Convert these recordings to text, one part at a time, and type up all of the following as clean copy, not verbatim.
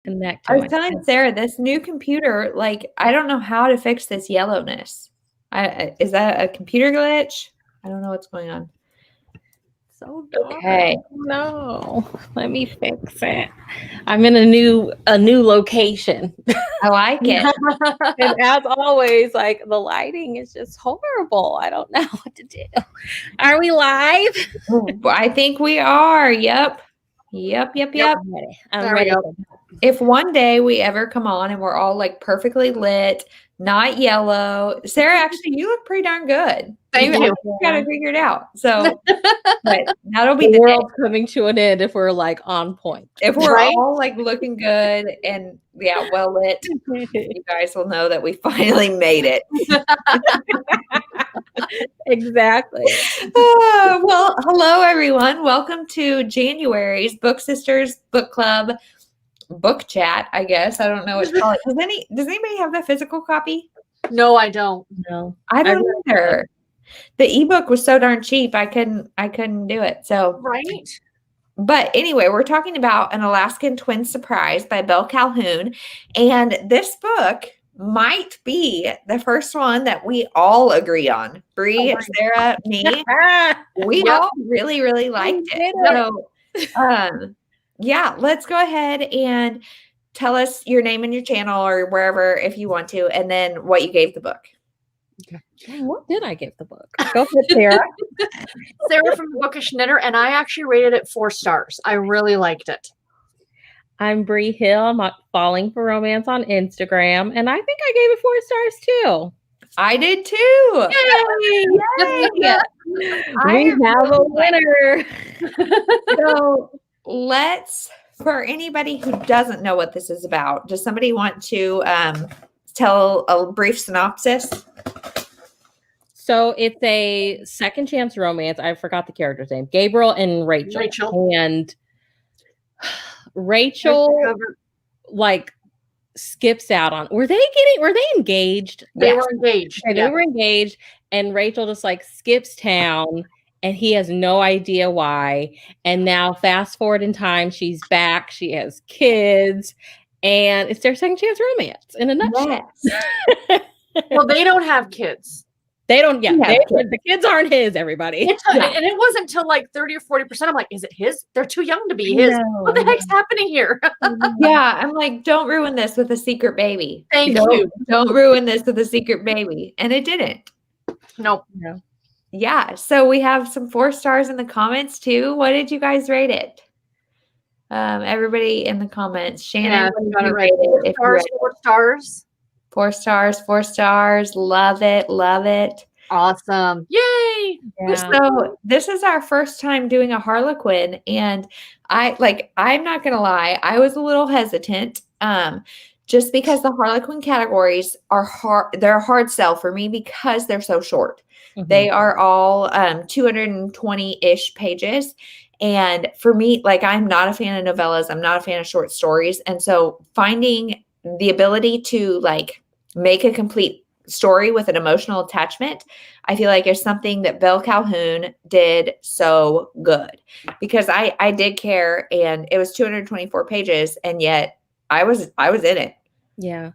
connect to I was telling Sarah, this new computer, like, I don't know how to fix this yellowness. Is that a computer glitch? I don't know what's going on. So dark. Okay. No, let me fix it. I'm in a new location. I like it. And as always, like the lighting is just horrible. I don't know what to do. Are we live? I think we are. Yep. I'm ready. If one day we ever come on and we're all like perfectly lit, not yellow, Sarah, actually, you look pretty darn good. Thank you. Got it figured out. So, but that'll be the world coming to an end if we're like on point. If we're all like looking good and well lit, you guys will know that we finally made it. Exactly. Well, hello everyone. Welcome to January's Book Sisters Book Club book chat, I guess. I don't know what to call it. Does anybody have the physical copy? No, I don't. No. I don't either. The ebook was so darn cheap, I couldn't do it. So right. But anyway, we're talking about An Alaskan Twin Surprise by Belle Calhoun. And this book might be the first one that we all agree on. Bree, Sarah, me. We all really, really liked it. So, yeah, let's go ahead and tell us your name and your channel or wherever if you want to, and then what you gave the book. Okay. What did I give the book? Go ahead, Sarah. Sarah from the Bookish Knitter, and I actually rated it 4 stars. I really liked it. I'm Bree Hill. I'm Falling for Romance on Instagram, and I think I gave it 4 stars too. I did too. Yay! We have a winner. So for anybody who doesn't know what this is about, does somebody want to tell a brief synopsis? So it's a second chance romance. I forgot the character's name. Gabriel and Rachel. And Rachel like skips out on. Were they engaged? They were engaged. Okay, they were engaged, and Rachel just like skips town, and he has no idea why. And now fast forward in time, she's back. She has kids, and it's their second chance romance in a nutshell. Yes. Well, they don't have kids. They don't. Yeah, the kids aren't his. Everybody, and it wasn't until like 30 or 40%. I'm like, is it his? They're too young to be his. What the heck's happening here? Yeah, I'm like, don't ruin this with a secret baby. Thank you. Don't ruin this with a secret baby, and it didn't. Nope. No. Yeah. So we have some 4 stars in the comments too. What did you guys rate it? Everybody in the comments. Shannon, got it right. 4 stars. 4 stars. 4 stars. Love it. Love it. Awesome. Yay. Yeah. So this is our first time doing a Harlequin, and I'm not going to lie, I was a little hesitant just because the Harlequin categories are hard. They're a hard sell for me because they're so short. Mm-hmm. They are all 220-ish pages. And for me, like, I'm not a fan of novellas. I'm not a fan of short stories. And so finding the ability to like make a complete story with an emotional attachment, I feel like is something that Belle Calhoun did so good, because I did care, and it was 224 pages, and yet I was in it. Yeah.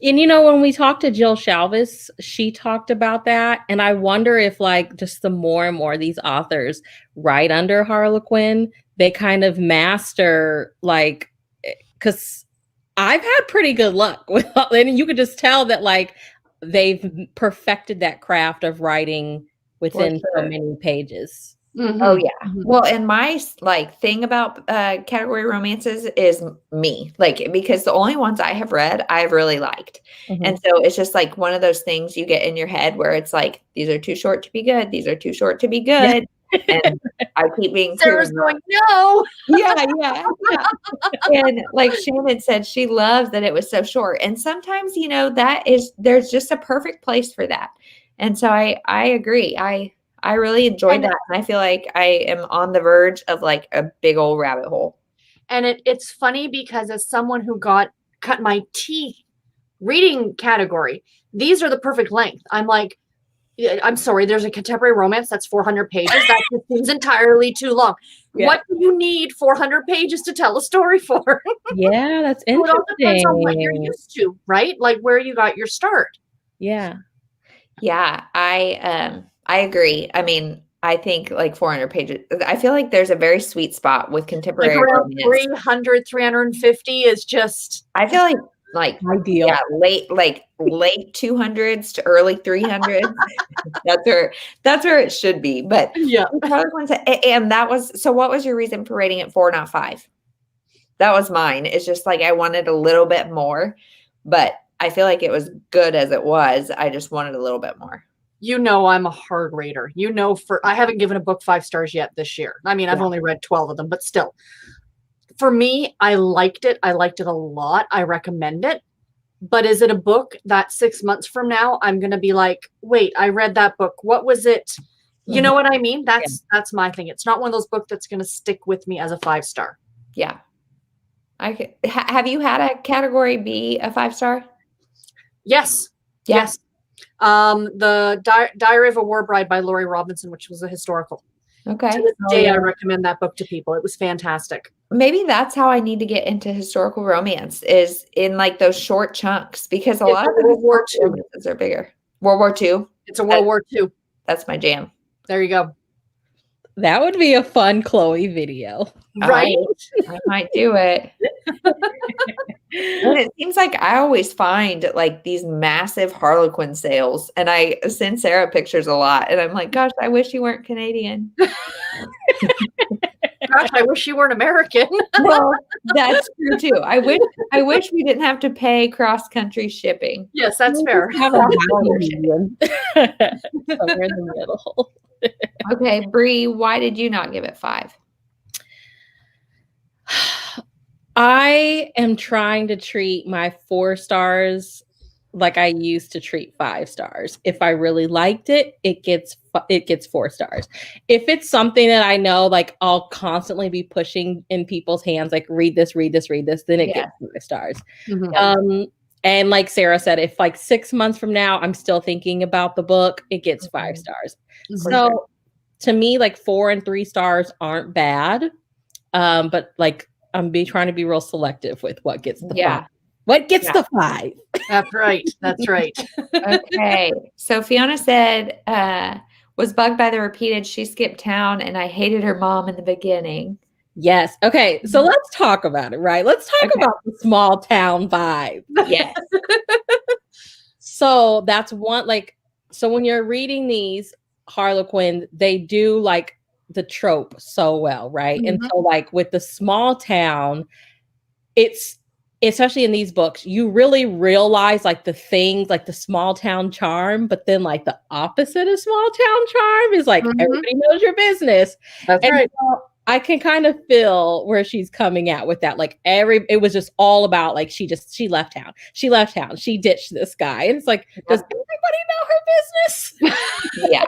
And when we talked to Jill Shalvis, she talked about that. And I wonder if like just the more and more these authors write under Harlequin, they kind of master, like, because I've had pretty good luck with, and you could just tell that like they've perfected that craft of writing within so many pages. Mm-hmm. Oh yeah. Mm-hmm. Well, and my like thing about category romances is me, like, because the only ones I have read, I've really liked. Mm-hmm. And so it's just like one of those things you get in your head where it's like, these are too short to be good. These are too short to be good. Yeah. And I keep being Sarah's going, no. Yeah. And like Shannon said, she loves that it was so short. And sometimes, there's just a perfect place for that. And so I agree. I really enjoyed that. And I feel like I am on the verge of like a big old rabbit hole. And it's funny because as someone who cut my teeth reading category, these are the perfect length. I'm like, I'm sorry, there's a contemporary romance that's 400 pages. That just seems entirely too long. Yeah. What do you need 400 pages to tell a story for? Yeah, that's So it all depends on what you're interesting. used to, right? Like where you got your start. Yeah. Yeah, I agree. I mean, I think like 400 pages. I feel like there's a very sweet spot with Like contemporary around romance. 300, 350 is just I feel like Ideal. yeah, late 200s to early 300s. that's where it should be. But yeah. and that was so. What was your reason for rating it 4, not 5? That was mine. It's just like I wanted a little bit more, but I feel like it was good as it was. I just wanted a little bit more. You know, I'm a hard rater. You know, I haven't given a book 5 stars yet this year. I mean, I've only read 12 of them, but still. For me, I liked it. I liked it a lot. I recommend it. But is it a book that 6 months from now, I'm going to be like, wait, I read that book. What was it? You know what I mean? That's my thing. It's not one of those books that's going to stick with me as a 5-star. Yeah. Have you had a category B a 5-star? Yes. Yeah. Yes. The Diary of a War Bride by Laurie Robinson, which was a historical. Okay. To this day, I recommend that book to people. It was fantastic. Maybe that's how I need to get into historical romance, is in like those short chunks, because a lot of the World War II romances are bigger. World War II. It's a World War II. That's my jam. There you go. That would be a fun Chloe video. Right? I might do it. And it seems like I always find like these massive Harlequin sales, and I send Sarah pictures a lot, and I'm like, gosh, I wish you weren't Canadian. Gosh, I wish you weren't American. Well, that's true too. I wish we didn't have to pay cross-country shipping. Yes, that's fair. Have a medium. Somewhere in the middle. Okay, Bree, why did you not give it 5? I am trying to treat my 4 stars like I used to treat 5 stars. If I really liked it, it gets 4 stars. If it's something that I know, like I'll constantly be pushing in people's hands, like read this, then it gets 5 stars. Mm-hmm. And like Sarah said, if like 6 months from now I'm still thinking about the book, it gets 5 stars. So to me, like 4 and 3 stars aren't bad, but like I'm trying to be real selective with what gets the 5. What gets the 5? That's right. That's right. Okay. So Fiona said, was bugged by the repeated she skipped town and I hated her mom in the beginning. Yes. Okay. So let's talk about it, right? Let's talk about the small town vibe. Yes. So that's one, like, so when you're reading these Harlequin, they do like the trope so well, right? And so like with the small town, it's, especially in these books, you really realize like the things, like the small town charm, but then like the opposite of small town charm is like everybody knows your business. That's right. So I can kind of feel where she's coming at with that. Like it was just all about like she left town. She left town. She ditched this guy. And it's like, does everybody know her business? Yeah.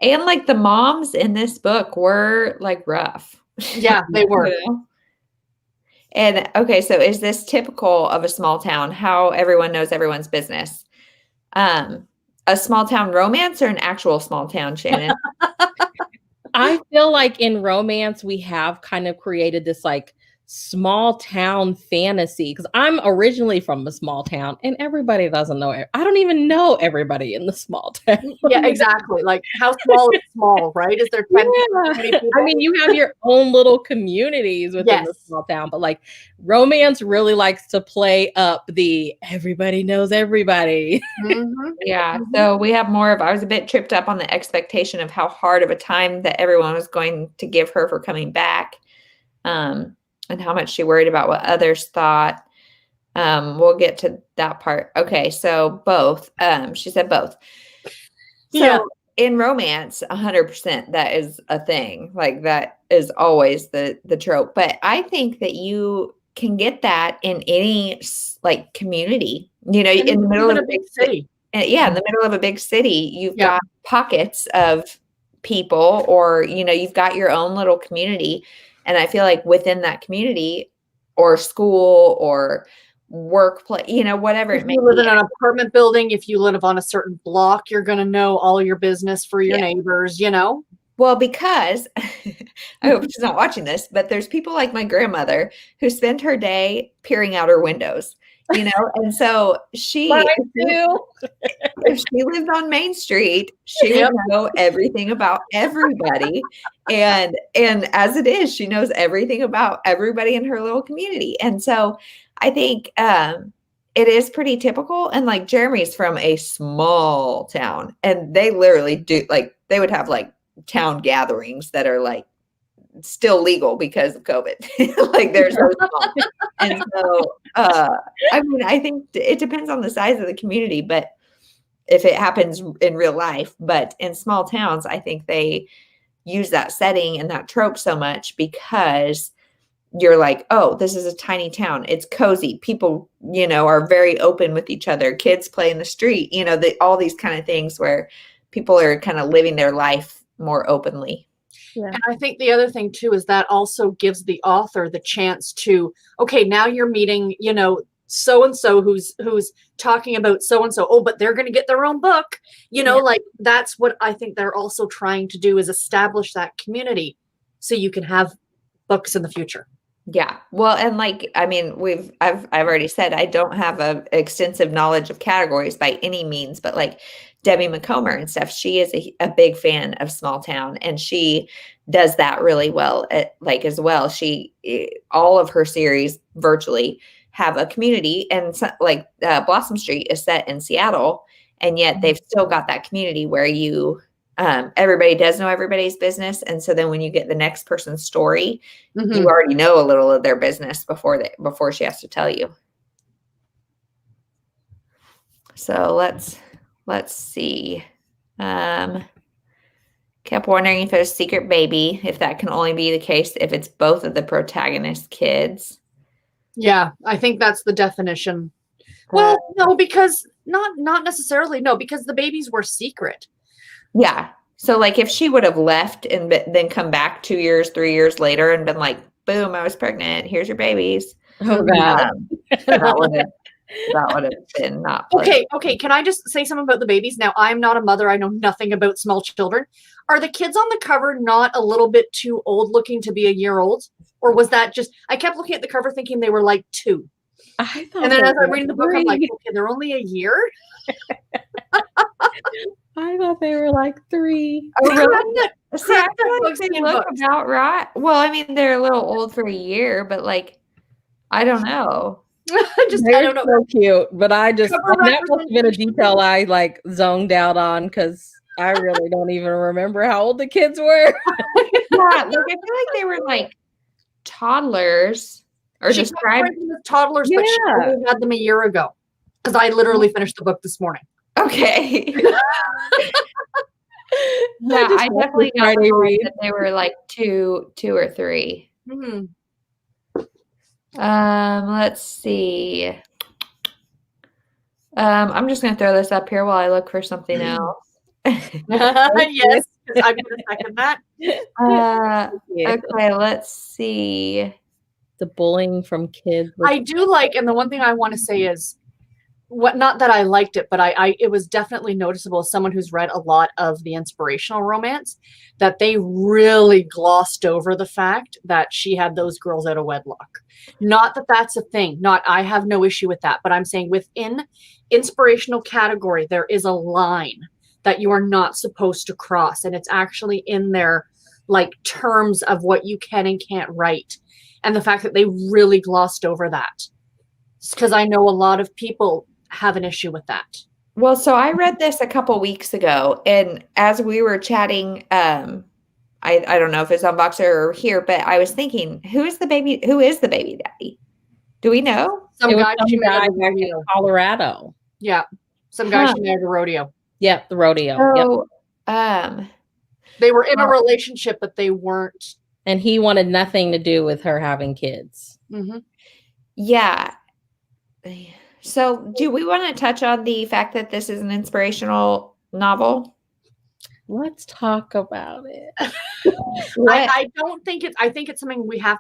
And like the moms in this book were like rough. Yeah, they were. You know? And okay, so is this typical of a small town, how everyone knows everyone's business? A small town romance or an actual small town, Shannon? I feel like in romance, we have kind of created this like small town fantasy, because I'm originally from a small town and everybody doesn't know it. I don't even know everybody in the small town. Yeah, exactly. Like how small is small, right? Is there 10 people? I mean, you have your own little communities within the small town, but like romance really likes to play up the everybody knows everybody. Yeah. So we have more of, I was a bit tripped up on the expectation of how hard of a time that everyone was going to give her for coming back. And how much she worried about what others thought. We'll get to that part. Okay, so both. She said both. So in romance, 100%, that is a thing. Like that is always the trope. But I think that you can get that in any like community. You know, in the middle of a big city. Yeah, in the middle of a big city, you've got pockets of people, or you know, you've got your own little community. And I feel like within that community or school or workplace, whatever If it may you live be. in an apartment building, if you live on a certain block, you're going to know all your business for your neighbors, Well, because I hope she's not watching this, but there's people like my grandmother who spend her day peering out her windows, and so Mine too. if she lived on Main Street, she would know everything about everybody. And as it is, she knows everything about everybody in her little community. And so I think it is pretty typical. And like Jeremy's from a small town, and they literally do they would have like town gatherings that are like still legal because of COVID. Like there's no small. And so I think it depends on the size of the community, but if it happens in real life, but in small towns, I think they use that setting and that trope so much because you're like, oh, this is a tiny town. It's cozy. People, are very open with each other. Kids play in the street, all these kind of things where people are kind of living their life more openly. Yeah. And I think the other thing too is that also gives the author the chance to, okay, now you're meeting, so-and-so who's talking about so-and-so. Oh, but they're going to get their own book. Like that's what I think they're also trying to do is establish that community so you can have books in the future. Yeah. Well, and I've already said I don't have a extensive knowledge of categories by any means, but like Debbie McComber and stuff, she is a big fan of small town, and she does that really well as well. She, all of her series virtually have a community, and Blossom Street is set in Seattle, and yet they've still got that community where everybody does know everybody's business. And so then when you get the next person's story, you already know a little of their business before she has to tell you. So let's see. Kept wondering if it was secret baby, if that can only be the case if it's both of the protagonist kids. Yeah, I think that's the definition. Well, no, because not necessarily. No, because the babies were secret. Yeah. So like if she would have left and then come back 2 years, 3 years later and been like, boom, I was pregnant. Here's your babies. Oh God. That would have been not pleasant. Okay. Can I just say something about the babies? Now, I'm not a mother. I know nothing about small children. Are the kids on the cover not a little bit too old looking to be a year old? Or was that just, I kept looking at the cover thinking they were like 2. I thought and then as I'm reading the book, I'm like, okay, they're only a year? I thought they were like 3. Oh, really? See, I feel like they look about right. Well, I mean, they're a little old for a year, but like, I don't know. I don't know. So cute, but that must have been a detail I like zoned out on because I really don't even remember how old the kids were. Yeah, like I feel like they were like toddlers or She described as toddlers, but she only had them a year ago because I literally finished the book this morning. Okay. Yeah, I definitely got the read that they were like 2 or 3. Mm-hmm. Let's see. I'm just gonna throw this up here while I look for something else. Yes, I'm gonna second that. Okay, let's see. The bullying from kids. I do like, and the one thing I want to say is, not that I liked it, but it was definitely noticeable as someone who's read a lot of the inspirational romance that they really glossed over the fact that she had those girls out of wedlock. Not that that's a thing. I have no issue with that, but I'm saying within inspirational category, there is a line that you are not supposed to cross. And it's actually in their like terms of what you can and can't write. And the fact that they really glossed over that. Because I know a lot of people have an issue with that. Well, so I read this a couple weeks ago, and as we were chatting, I don't know if it's on Voxer or here, but I was thinking, who is the baby daddy? Do we know? Some guy back in Colorado. Yeah. Some guy she met at the rodeo. Yep, the rodeo. So, yep. They were in a relationship, but they weren't. And he wanted nothing to do with her having kids. Mm-hmm. Yeah. So do we want to touch on the fact that this is an inspirational novel? Let's talk about it. I don't think I think it's something we have.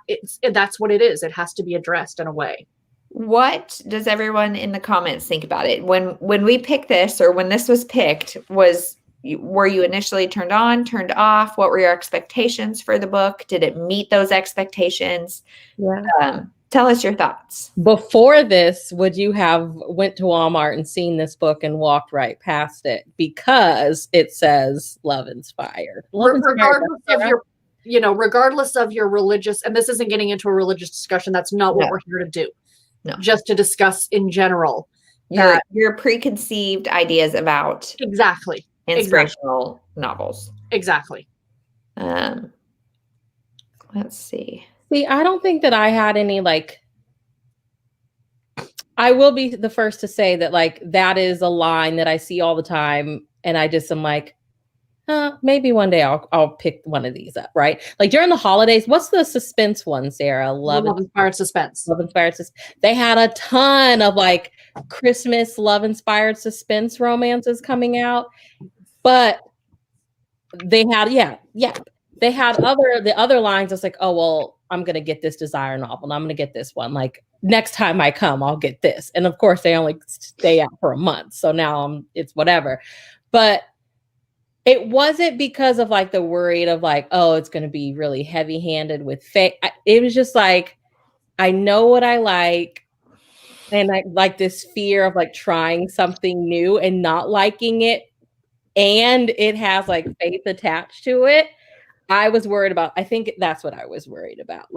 That's what it is. It has to be addressed in a way. What does everyone in the comments think about it? When we picked this, or when this was picked, were you initially turned on, turned off? What were your expectations for the book? Did it meet those expectations? Yeah. Tell us your thoughts. Before this, would you have went to Walmart and seen this book and walked right past it because it says love inspired? Regardless of your, regardless of your religious, and this isn't getting into a religious discussion. That's not what we're here to do. No. Just to discuss in general your preconceived ideas about exactly inspirational novels. Exactly. Let's see. See, I don't think that I had any I will be the first to say that that is a line that I see all the time, and I just am like, maybe one day I'll pick one of these up, right? Like during the holidays, what's the suspense one, Sarah? Love Inspired Suspense. Love Inspired Suspense. They had a ton of Christmas love inspired suspense romances coming out, but they had they had the other lines. It's like, oh well, I'm gonna get this desire novel, and I'm gonna get this one. Like next time I come, I'll get this. And of course, they only stay out for a month, so now it's whatever. But it wasn't because of the worried of oh, it's going to be really heavy handed with fate. It was just I know what I like. And I like this fear of trying something new and not liking it. And it has faith attached to it. I was worried about, I think that's what I was worried about.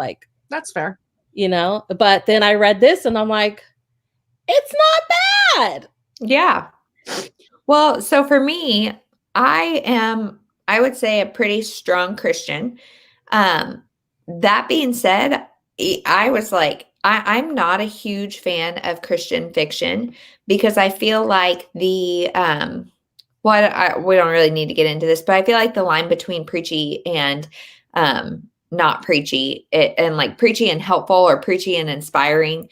That's fair. But then I read this and I'm like, it's not bad. Yeah. Well, so for me, I would say a pretty strong Christian. That being said, I was I'm not a huge fan of Christian fiction because I feel like we don't really need to get into this, but I feel like the line between preachy and not preachy and preachy and helpful or preachy and inspiring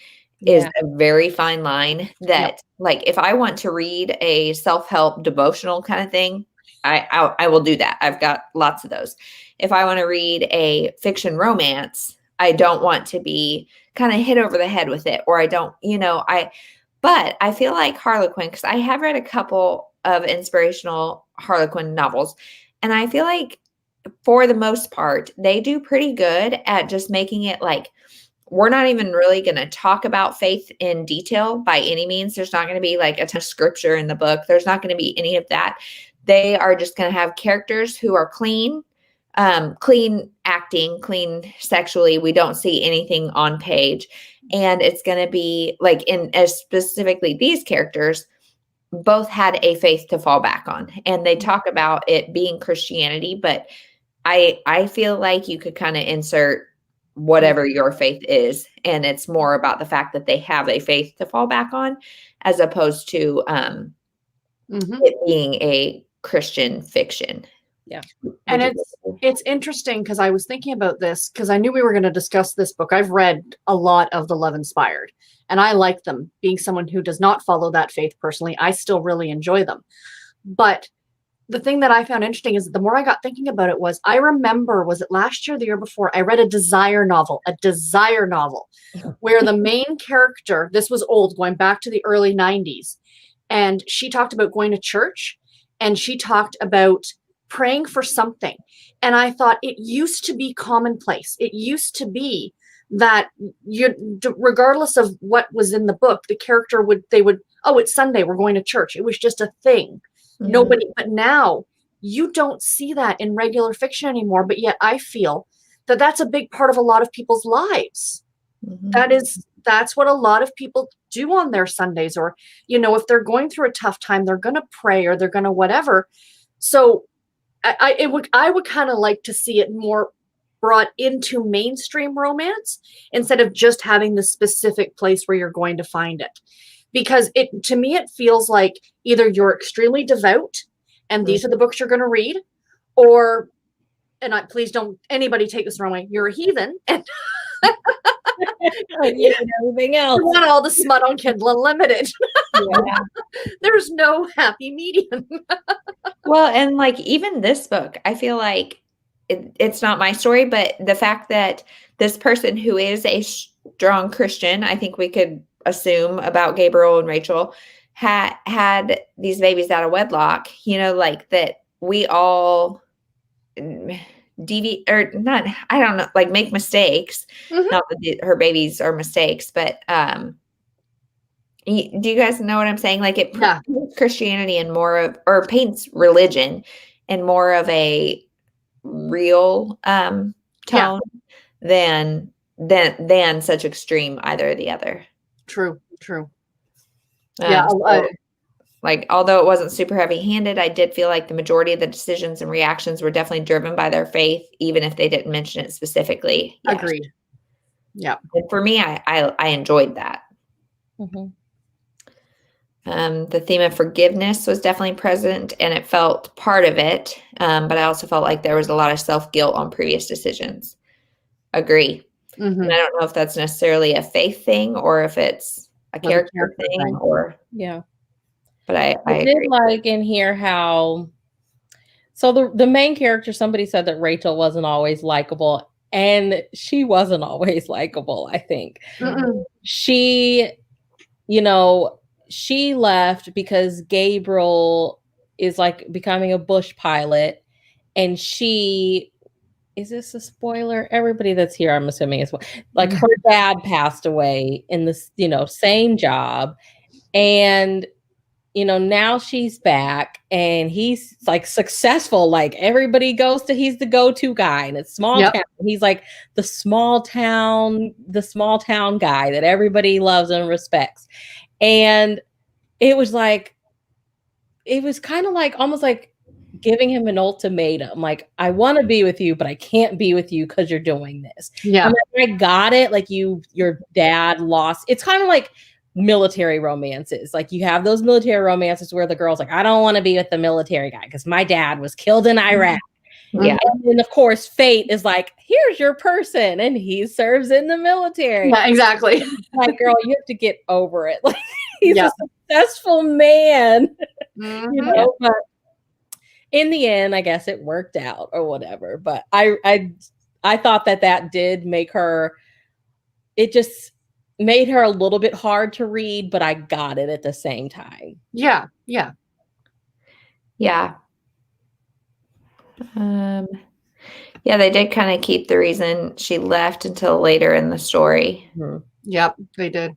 is a very fine line that if I want to read a self-help devotional kind of thing, I will do that. I've got lots of those. If I want to read a fiction romance, I don't want to be kind of hit over the head with it, or I don't, but I feel like Harlequin, because I have read a couple of inspirational Harlequin novels, and I feel like for the most part, they do pretty good at just making it we're not even really going to talk about faith in detail by any means. There's not going to be a ton of scripture in the book. There's not going to be any of that. They are just going to have characters who are clean acting, clean sexually. We don't see anything on page. And it's going to be specifically these characters both had a faith to fall back on. And they talk about it being Christianity, but I feel like you could kind of insert whatever your faith is. And it's more about the fact that they have a faith to fall back on as opposed to it being a Christian fiction. Yeah. And it's interesting because I was thinking about this because I knew we were going to discuss this book. I've read a lot of the Love Inspired and I like them. Being someone who does not follow that faith personally, I still really enjoy them. But the thing that I found interesting is that the more I got thinking about it I remember, was it last year or the year before, I read a desire novel where the main character, this was old, going back to the early 90s, and she talked about going to church and she talked about praying for something. And I thought it used to be commonplace. It used to be that regardless of what was in the book, the character they would, oh, it's Sunday, we're going to church. It was just a thing. Nobody, but now you don't see that in regular fiction anymore. But yet I feel that that's a big part of a lot of people's lives. That's what a lot of people do on their Sundays, or, if they're going through a tough time, they're going to pray or they're going to whatever. So I would kind of like to see it more brought into mainstream romance instead of just having the specific place where you're going to find it. Because to me, it feels like either you're extremely devout and these are the books you're going to read, or, and please don't anybody take this the wrong way, you're a heathen and everything else. You want all the smut on Kindle Unlimited. There's no happy medium. Well, and even this book, I feel like it's not my story, but the fact that this person who is a strong Christian, I think we could assume about Gabriel and Rachel, had these babies out of wedlock, like that we all deviate or not, I don't know, like make mistakes. Not that her babies are mistakes, but do you guys know what I'm saying? Like it paints Christianity and more of, or paints religion in more of a real tone than such extreme either or the other. True. So, like, although it wasn't super heavy-handed, I did feel like the majority of the decisions and reactions were definitely driven by their faith, even if they didn't mention it specifically. Yeah. Agreed. Yeah. And for me, I enjoyed that. Mm-hmm. The theme of forgiveness was definitely present, and it felt part of it. But I also felt like there was a lot of self-guilt on previous decisions. Agree. Mm-hmm. And I don't know if that's necessarily a faith thing or if it's a character thing or but I did like in here how the main character, somebody said that Rachel wasn't always likable, and she wasn't always likable. I think she left because Gabriel is like becoming a bush pilot, and is this a spoiler? Everybody that's here, I'm assuming, is like her dad passed away in this, same job. And, now she's back and he's like successful. Like everybody he's the go-to guy, and it's small town. He's like the small town guy that everybody loves and respects. And it was kind of like almost like giving him an ultimatum, like, I want to be with you, but I can't be with you because you're doing this. Yeah. I got it. Like your dad lost. It's kind of like military romances. Like you have those military romances where the girl's like, I don't want to be with the military guy because my dad was killed in Iraq. Yeah. And then of course fate is like, here's your person, and he serves in the military. Yeah, exactly. Like, girl, you have to get over it. Like he's a successful man. But in the end, I guess it worked out or whatever. But I thought that did make her, it just made her a little bit hard to read, but I got it at the same time. Yeah. They did kind of keep the reason she left until later in the story. Yep, they did.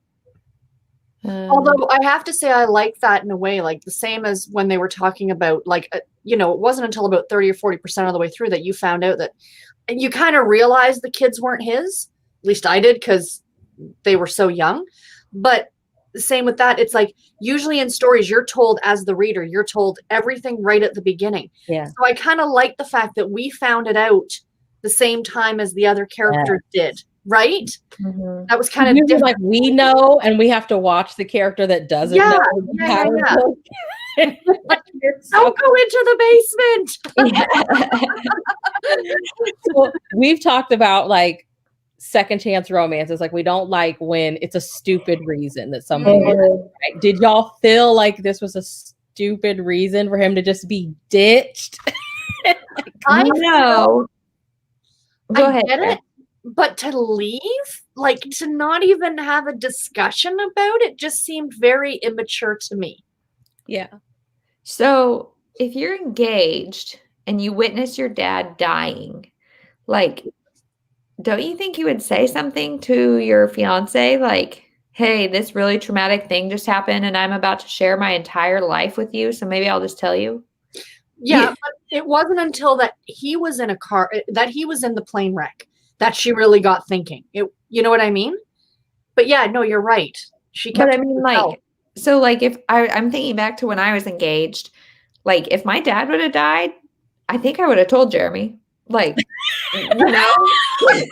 Although I have to say I like that in a way, like the same as when they were talking about, like, it wasn't until about 30 or 40% of the way through that you found out that you kind of realized the kids weren't his. At least I did, because they were so young. But same with that. It's like usually in stories, you're told as the reader, you're told everything right at the beginning. Yeah. So I kind of like the fact that we found it out the same time as the other characters did. Right? Mm-hmm. That was kind of different. Like we know, and we have to watch the character that doesn't know. Don't go into the basement. So we've talked about like second chance romances. Like we don't like when it's a stupid reason that somebody right? Did y'all feel like this was a stupid reason for him to just be ditched? I know. Go ahead. Get it. But to leave, like to not even have a discussion about it, just seemed very immature to me. Yeah. So if you're engaged and you witness your dad dying, like, don't you think you would say something to your fiance? Like, hey, this really traumatic thing just happened and I'm about to share my entire life with you. So maybe I'll just tell you. Yeah. But it wasn't until that he was in the plane wreck that she really got thinking. You know what I mean? But yeah, no, you're right. She kept. But I mean, like, so like if I'm thinking back to when I was engaged, like if my dad would have died, I think I would have told Jeremy. Like, no. Like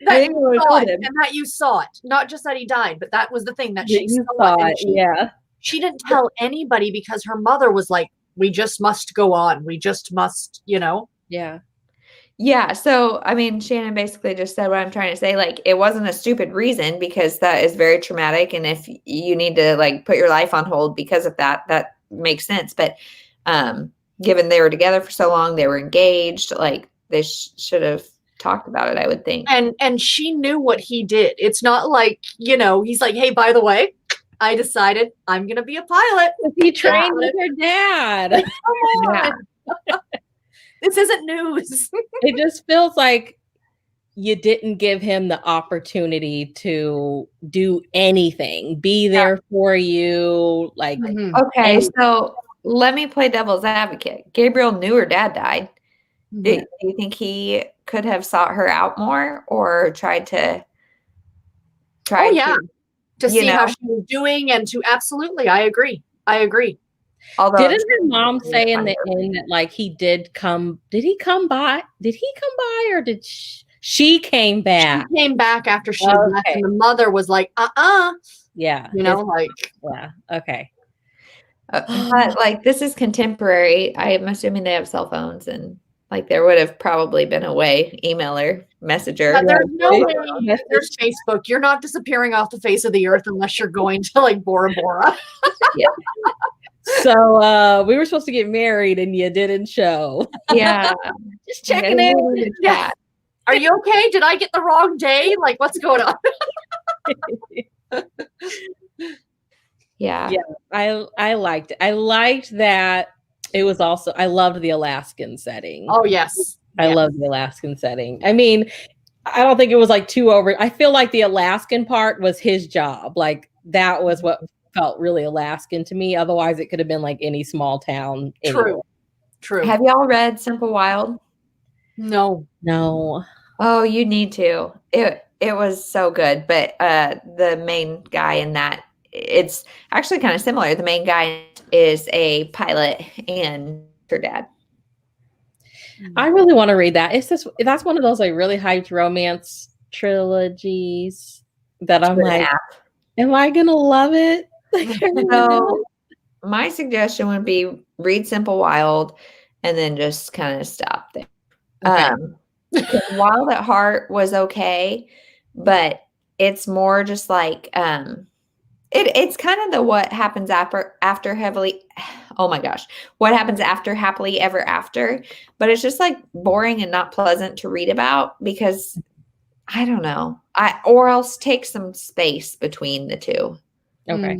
that you saw it, not just that he died, but that was the thing that she saw it. She didn't tell anybody because her mother was like, "We just must go on. We just must," Yeah. Yeah. So, I mean, Shannon basically just said what I'm trying to say. Like, it wasn't a stupid reason because that is very traumatic. And if you need to like put your life on hold because of that, that makes sense. But given they were together for so long, they were engaged, like they should have talked about it, I would think. And she knew what he did. It's not like, he's like, hey, by the way, I decided I'm gonna be a pilot. He trained with her dad. Like, come on. Yeah. This isn't news. It just feels like you didn't give him the opportunity to do anything, be there for you. Like, okay, so let me play devil's advocate. Gabriel knew her dad died. Do you think he could have sought her out more or tried to see how she was doing and to absolutely, I agree. Although didn't her mom say in the end that like he did he come by or did she came back? She came back after she left and the mother was like, yeah. Okay. But like this is contemporary. I am assuming they have cell phones and like there would have probably been a way, emailer, messenger. But there's no way. There's Facebook. You're not disappearing off the face of the earth unless you're going to like Bora Bora. Yeah. So we were supposed to get married and you didn't show. Yeah. Just checking in. Yeah. Are you okay? Did I get the wrong day? Like what's going on? Yeah. I liked it. I liked that it was also, I loved the Alaskan setting. Oh, yes. I love the Alaskan setting. I mean, I don't think it was like too over. I feel like the Alaskan part was his job. Like that was what felt really Alaskan to me. Otherwise, it could have been like any small town. True. Have y'all read Simple Wild? No. Oh, you need to. It was so good. But the main guy in that, it's actually kind of similar. The main guy is a pilot and her dad. I really want to read that. That's one of those like really hyped romance trilogies that I'm like, am I gonna love it? So my suggestion would be read Simple Wild and then just kind of stop there. Okay. Wild at Heart was okay, but it's more just like it's kind of the what happens after happily. Oh my gosh, what happens after happily ever after? But it's just like boring and not pleasant to read about because I don't know. Or else take some space between the two. Okay.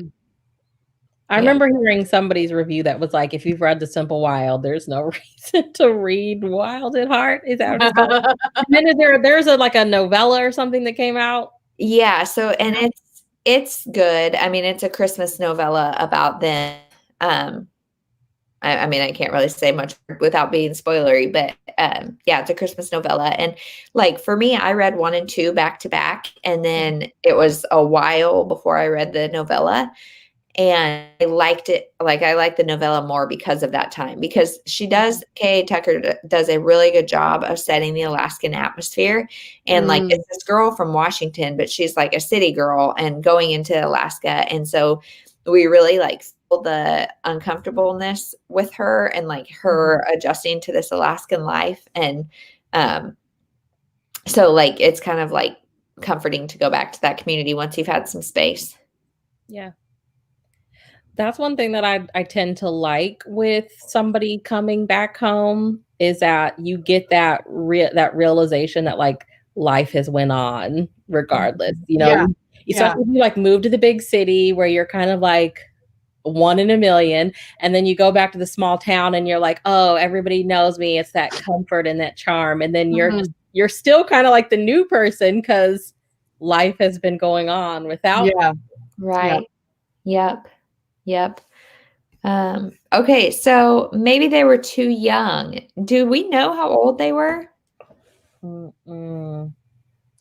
I remember hearing somebody's review that was like, if you've read The Simple Wild, there's no reason to read Wild at Heart. Is that what it's called? And then there's a novella or something that came out? Yeah. So, and it's good. I mean, it's a Christmas novella about them. I mean, I can't really say much without being spoilery, but yeah, it's a Christmas novella. And like for me, I read 1 and 2 back to back, and then it was a while before I read the novella. And I liked it. Like I like the novella more because of that time, because Kay Tucker does a really good job of setting the Alaskan atmosphere. And like, it's this girl from Washington, but she's like a city girl and going into Alaska. And so we really like feel the uncomfortableness with her and like her adjusting to this Alaskan life. And so like, it's kind of like comforting to go back to that community once you've had some space. Yeah. That's one thing that I tend to like with somebody coming back home is that you get that realization that like life has went on regardless, especially if you like move to the big city where you're kind of like one in a million, and then you go back to the small town and you're like, oh, everybody knows me. It's that comfort and that charm. And then you're still kind of like the new person because life has been going on without. Yeah. Right. Yep. Okay, so maybe they were too young. Do we know how old they were?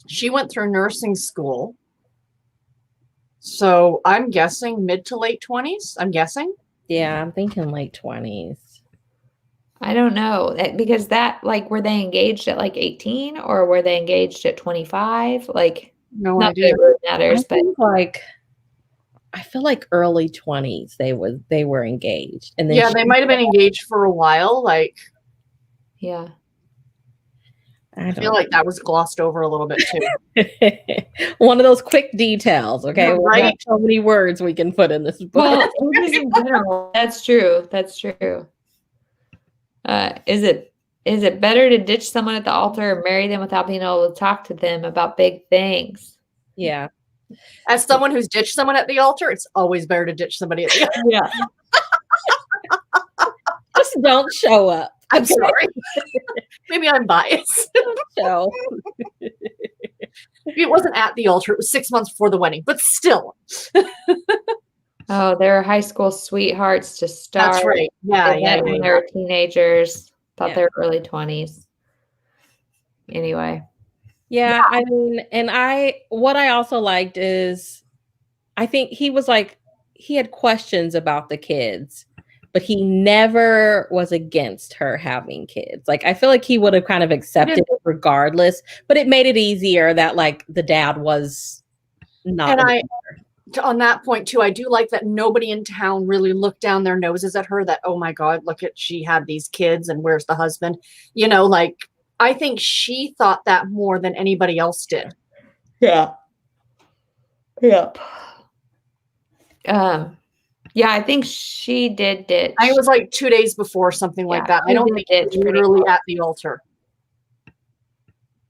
She went through nursing school. So I'm guessing mid to late 20s. I'm guessing. Yeah, I'm thinking late 20s. I don't know. Because were they engaged at like 18 or were they engaged at 25? Like, no idea. Matters, but like I feel like early 20s they were engaged, and then they might have been engaged for a while. Like, yeah, I feel like that was glossed over a little bit too. One of those quick details. Okay, right? So many words we can put in this book. Well, in general, that's true. Is is it better to ditch someone at the altar or marry them without being able to talk to them about big things? Yeah. As someone who's ditched someone at the altar, it's always better to ditch somebody at the altar. Yeah. Just don't show up. I'm sorry. Maybe I'm biased. So It wasn't at the altar. It was 6 months before the wedding, but still. Oh, they're high school sweethearts to start. That's right. Yeah, They yeah, met when yeah. they were teenagers. Thought Yeah. they were early 20s. Anyway. yeah, I mean, and what I also liked is I think he was like, he had questions about the kids, but he never was against her having kids. Like, I feel like he would have kind of accepted it regardless, but it made it easier that like the dad was not. And on that point too, I do like that nobody in town really looked down their noses at her that, oh my God, look at, she had these kids and where's the husband? You know, like, I think she thought that more than anybody else did. Yeah. Yeah. Yeah, I think she did ditch. I was like 2 days before, something like that. I don't think it was literally at the altar.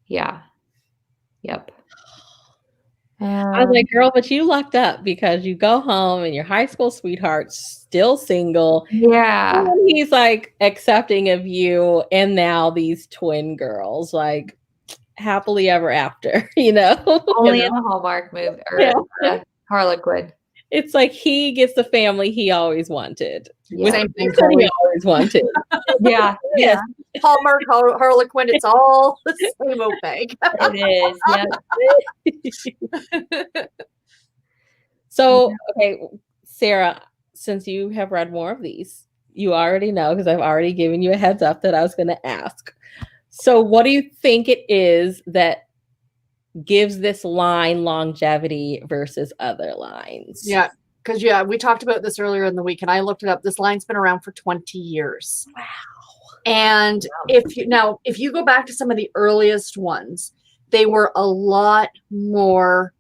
Yeah. Yep. I was like, girl, but you lucked up because you go home and your high school sweetheart's still single. Yeah. And he's like accepting of you and now these twin girls, like happily ever after, you know? Only in the Hallmark movie or Harlequin. It's like he gets the family he always wanted. Yeah. Same thing He always wanted. Yeah. Yeah. Hallmark, Harlequin, it's all the same old bag. It is. Yeah. So, okay, Sarah, since you have read more of these, you already know because I've already given you a heads up that I was going to ask. So, what do you think it is that gives this line longevity versus other lines? Yeah, because we talked about this earlier in the week, and I looked it up. This line's been around for 20 years. Wow. And if you go back to some of the earliest ones, they were a lot more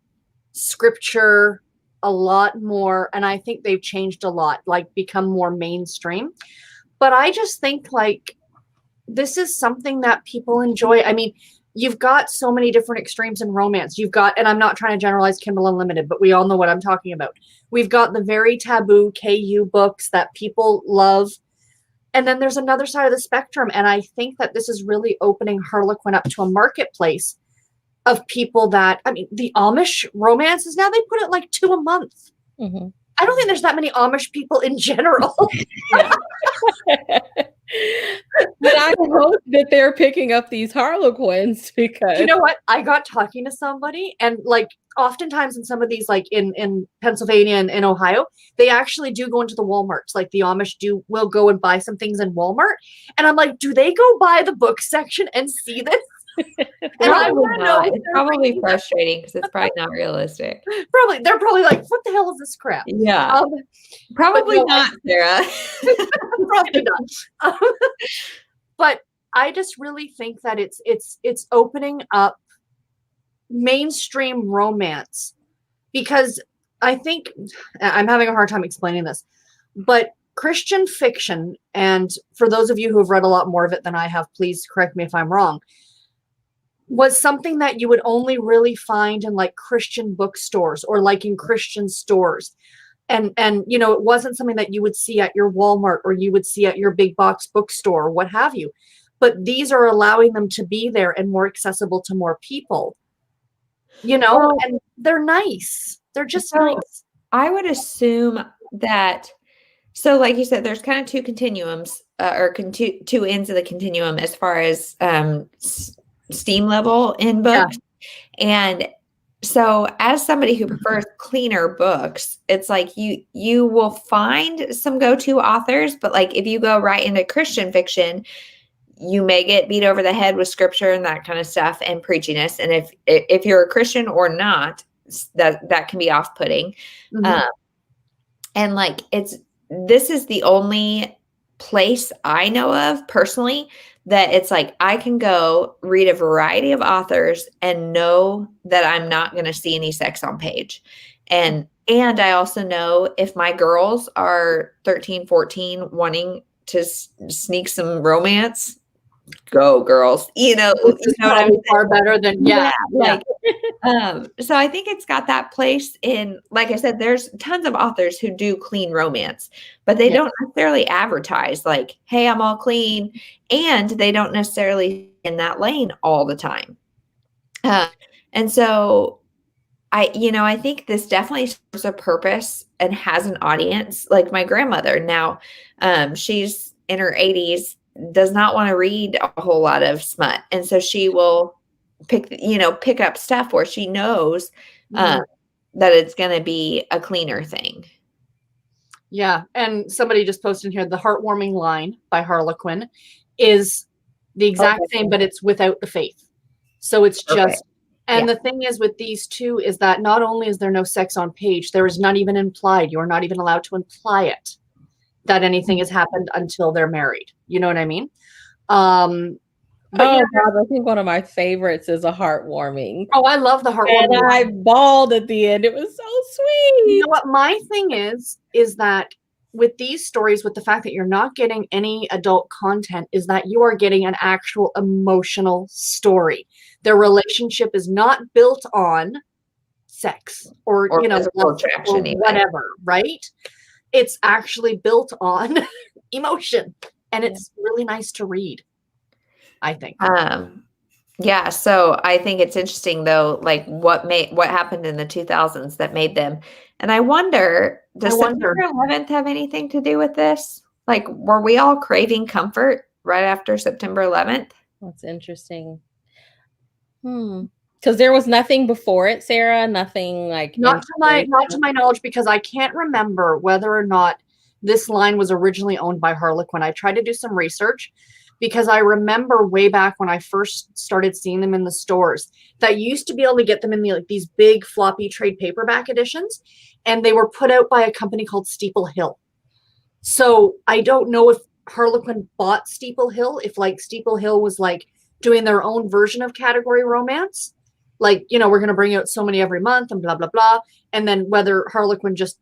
scripture, a lot more, and I think they've changed a lot, like become more mainstream. But I just think like this is something that people enjoy. I mean, you've got so many different extremes in romance. You've got, and I'm not trying to generalize Kindle Unlimited, but we all know what I'm talking about. We've got the very taboo KU books that people love. And then there's another side of the spectrum. And I think that this is really opening Harlequin up to a marketplace of people that, I mean, the Amish romances now, they put it like 2 a month. Mm-hmm. I don't think there's that many Amish people in general. But I hope that they're picking up these Harlequins because you know what? I got talking to somebody, and like oftentimes in some of these, like in Pennsylvania and in Ohio, they actually do go into the Walmarts. Like the Amish will go and buy some things in Walmart. And I'm like, do they go by the book section and see this? And I want to know. It's probably frustrating because it's probably not realistic. They're probably like, what the hell is this crap? Yeah. Probably not, Sarah. Probably not. But I just really think that it's opening up mainstream romance, because I think I'm having a hard time explaining this, but Christian fiction, and for those of you who have read a lot more of it than I have, please correct me if I'm wrong, was something that you would only really find in like Christian bookstores or like in Christian stores. And you know, it wasn't something that you would see at your Walmart or you would see at your big box bookstore or what have you. But these are allowing them to be there and more accessible to more people. You know, and they're nice. They're just nice. I would assume that, so like you said, there's kind of two continuums or two ends of the continuum as far as steam level in books. Yeah. And so as somebody who prefers cleaner books, it's like you will find some go-to authors, but like if you go right into Christian fiction, you may get beat over the head with scripture and that kind of stuff and preachiness. And if you're a Christian or not, that can be off-putting. Mm-hmm. And like this is the only place I know of personally that it's like I can go read a variety of authors and know that I'm not going to see any sex on page. And I also know if my girls are 13, 14 wanting to sneak some romance, go girls, This is what I'm probably saying? far better than Like, so I think it's got that place in, like I said, there's tons of authors who do clean romance, but they don't necessarily advertise like, hey, I'm all clean. And they don't necessarily in that lane all the time. And so I think this definitely serves a purpose and has an audience. Like my grandmother now, she's in her 80s, does not want to read a whole lot of smut. And so she will pick up stuff where she knows that it's going to be a cleaner thing. Yeah. And somebody just posted in here, The Heartwarming Line by Harlequin is the exact same, but it's without the faith. So it's just, and the thing is with these two is that not only is there no sex on page, there is none even implied. You're not even allowed to imply it, that anything has happened until they're married. You know what I mean? But God, I think one of my favorites is A Heartwarming. Oh, I love The Heartwarming. And I bawled at the end. It was so sweet. You know what? My thing is that with these stories, with the fact that you're not getting any adult content, is that you are getting an actual emotional story. Their relationship is not built on sex or physical attraction, or whatever, right? It's actually built on emotion, and it's really nice to read, I think. Yeah, so I think it's interesting though, like what happened in the 2000s that made them. And I wonder, does September 11th have anything to do with this? Like, were we all craving comfort right after September 11th? That's interesting. Because there was nothing before it, Sarah. Nothing like not to my knowledge, because I can't remember whether or not this line was originally owned by Harlequin. I tried to do some research, because I remember way back when I first started seeing them in the stores, that you used to be able to get them in these big floppy trade paperback editions, and they were put out by a company called Steeple Hill. So I don't know if Harlequin bought Steeple Hill, if like Steeple Hill was like doing their own version of category romance, like, we're going to bring out so many every month and blah, blah, blah. And then whether Harlequin just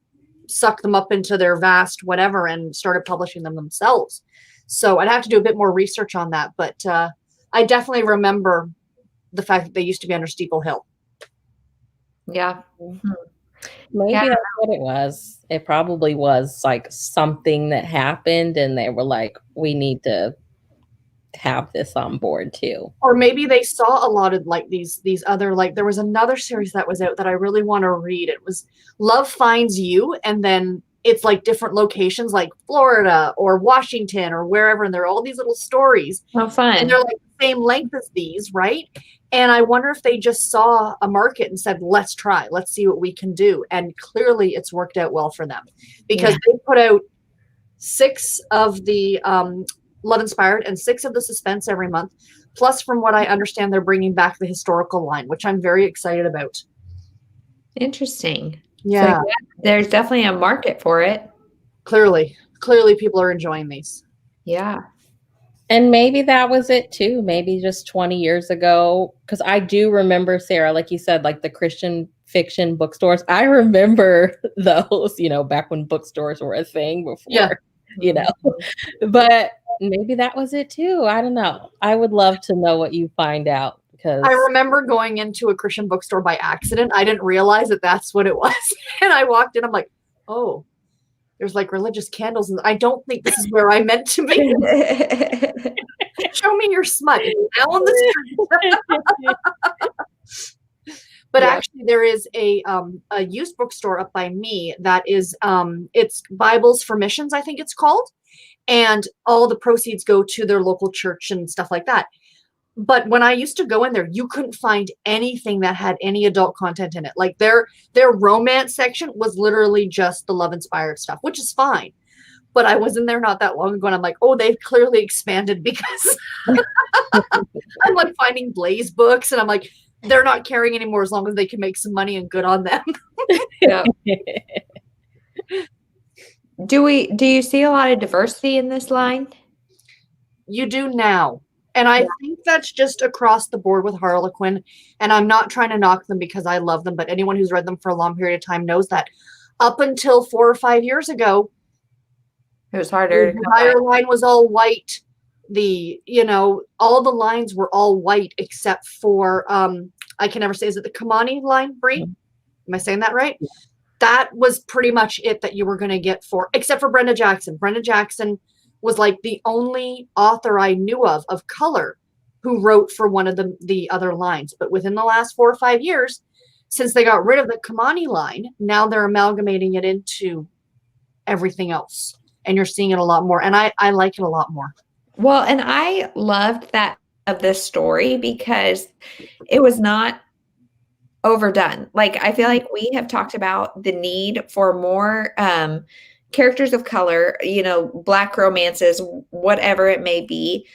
sucked them up into their vast whatever and started publishing them themselves. So I'd have to do a bit more research on that. But I definitely remember the fact that they used to be under Steeple Hill. Yeah. Maybe that's what it was. It probably was like something that happened and they were like, we need to have this on board too. Or maybe they saw a lot of like these other, like there was another series that was out that I really want to read. It was Love Finds You, and then it's like different locations like Florida or Washington or wherever, and there are all these little stories. Oh, fun. And they're like the same length as these, right? And I wonder if they just saw a market and said, let's see what we can do. And clearly it's worked out well for them, because they put out 6 of the Love Inspired and 6 of the suspense every month. Plus, from what I understand, they're bringing back the historical line, which I'm very excited about. Interesting. Yeah. So, there's definitely a market for it. Clearly people are enjoying these. Yeah. And maybe that was it too. Maybe just 20 years ago. Because I do remember, Sarah, like you said, like the Christian fiction bookstores. I remember those, back when bookstores were a thing before, But maybe that was it too. I don't know. I would love to know what you find out. Because I remember going into a Christian bookstore by accident. I didn't realize that that's what it was. And I walked in, I'm like, oh, there's like religious candles. And I don't think this is where I meant to be. Show me your smut. It's now on the street. But actually there is a used bookstore up by me that is, it's Bibles for Missions, I think it's called. And all the proceeds go to their local church and stuff like that. But when I used to go in there, you couldn't find anything that had any adult content in it. Like their romance section was literally just the Love Inspired stuff, which is fine. But I was in there not that long ago, and I'm like, oh, they've clearly expanded, because I'm like finding Blaze books, and I'm like, they're not carrying anymore as long as they can make some money, and good on them. Yeah. Do you see a lot of diversity in this line? You do now. And I think that's just across the board with Harlequin. And I'm not trying to knock them because I love them, but anyone who's read them for a long period of time knows that up until 4 or 5 years ago, it was harder. The entire line was all white all the lines were all white except for I can never say, is it the Kamani line, Brie? Am I saying that right? Yeah. That was pretty much it that you were going to get except for Brenda Jackson. Brenda Jackson was like the only author I knew of color who wrote for one of the other lines. But within the last 4 or 5 years, since they got rid of the Kamani line, now they're amalgamating it into everything else. And you're seeing it a lot more. And I like it a lot more. Well, and I loved that of this story because it was not overdone. Like, I feel like we have talked about the need for more characters of color, Black romances, whatever it may be,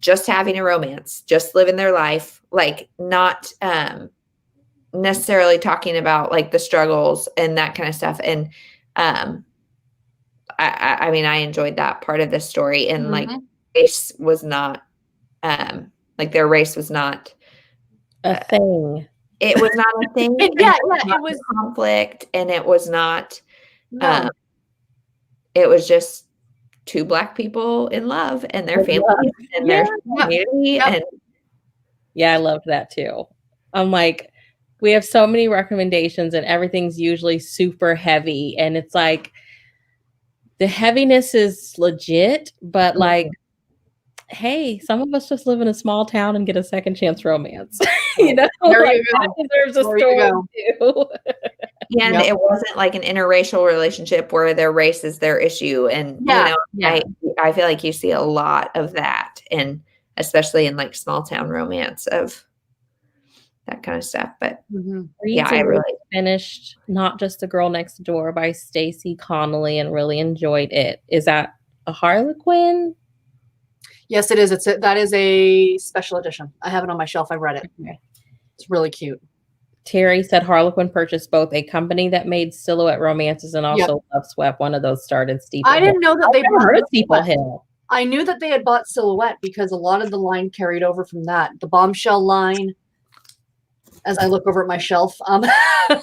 just having a romance, just living their life, like not necessarily talking about like the struggles and that kind of stuff. And I mean, I enjoyed that part of this story, and like race was not their race was not a thing. It was not a thing. It was conflict, and it was not. No. It was just two Black people in love and their families and their community. Yep. And yeah, I loved that too. I'm like, we have so many recommendations, and everything's usually super heavy, and it's like the heaviness is legit, but like, hey, some of us just live in a small town and get a second chance romance. There you go. That deserves a story too. And it wasn't like an interracial relationship where their race is their issue. And I feel like you see a lot of that, and especially in like small town romance of that kind of stuff. But I really finished Not Just the Girl Next Door by Stacey Connolly and really enjoyed it. Is that a Harlequin? Yes, it is. That is a special edition. I have it on my shelf. I read it. Okay. It's really cute. Terry said Harlequin purchased both a company that made silhouette romances and also Love Swept. One of those started Steeple Hill. I didn't know that they bought Steeple Hill. I knew that they had bought Silhouette because a lot of the line carried over from that. The Bombshell line, as I look over at my shelf. I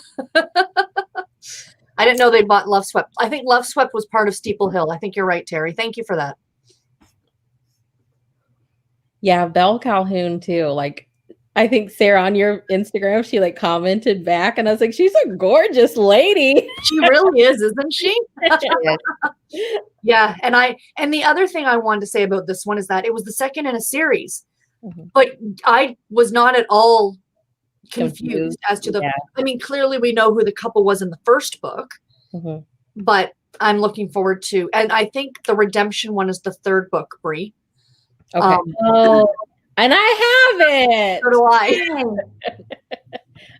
didn't know they bought Love Swept. I think Love Swept was part of Steeple Hill. I think you're right, Terry. Thank you for that. Yeah, Belle Calhoun too. Like, I think Sarah on your Instagram, she like commented back, and I was like, she's a gorgeous lady. She really is, isn't she? Yeah. And the other thing I wanted to say about this one is that it was the second in a series, but I was not at all confused as to I mean, clearly we know who the couple was in the first book, but I'm looking forward to, and I think the redemption one is the third book, Brie. Okay. And I have it. So do I.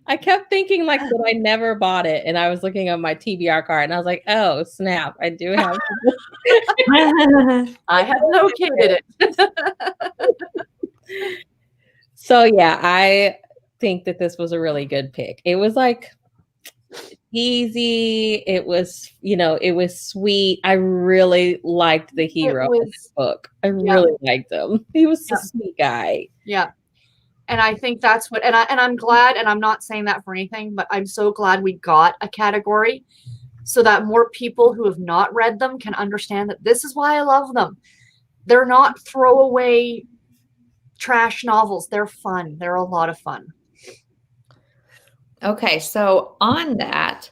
I kept thinking like that I never bought it, and I was looking at my TBR card, and I was like, "Oh snap! I do have." I have located it. So yeah, I think that this was a really good pick. It was like easy. It was, it was sweet. I really liked the hero in this book. I really liked him. He was a sweet guy. Yeah. And I think that's what, and I'm glad, and I'm not saying that for anything, but I'm so glad we got a category so that more people who have not read them can understand that this is why I love them. They're not throwaway trash novels. They're fun. They're a lot of fun. Okay, so on that,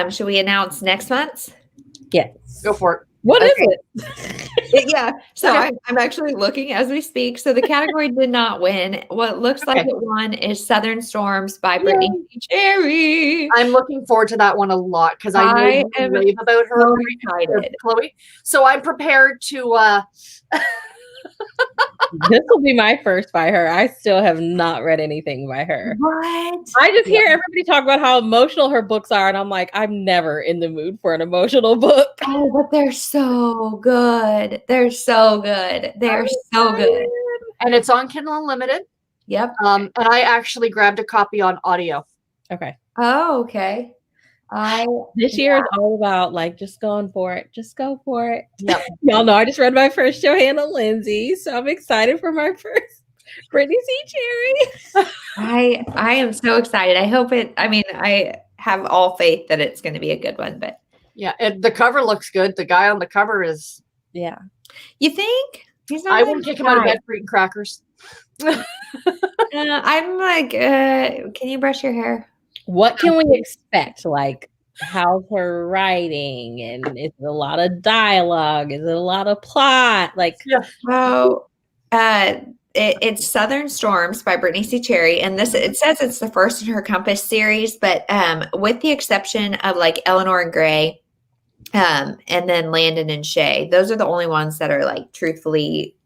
should we announce next month's? Yes. Go for it. What is it? Yeah, so I'm actually looking as we speak. So the category did not win. What looks like it won is Southern Storms by Britney Cherry. I'm looking forward to that one a lot because I know you rave about her, so excited. Chloe. So I'm prepared to This will be my first by her. I still have not read anything by her. What? I just hear everybody talk about how emotional her books are, and I'm like, I'm never in the mood for an emotional book. Oh, but they're so good. They're so good. They're so good. And it's on Kindle Unlimited. Yep. And I actually grabbed a copy on audio. Okay. Oh, okay. This year is all about like just going for it. Just go for it. Yep. Y'all know I just read my first Johanna Lindsay, so I'm excited for my first Britney C. Cherry. I am so excited. I hope I have all faith that it's going to be a good one. But yeah, the cover looks good. The guy on the cover is You think? He's not I really wouldn't kick him out of shy. bed for eating crackers. I'm like, can you brush your hair? What can we expect? Like, how's her writing? And is it a lot of dialogue? Is it a lot of plot? Like, So, it's Southern Storms by Brittany C. Cherry, and it says it's the first in her Compass series, but with the exception of like Eleanor and Gray, and then Landon and Shay, those are the only ones that are like truthfully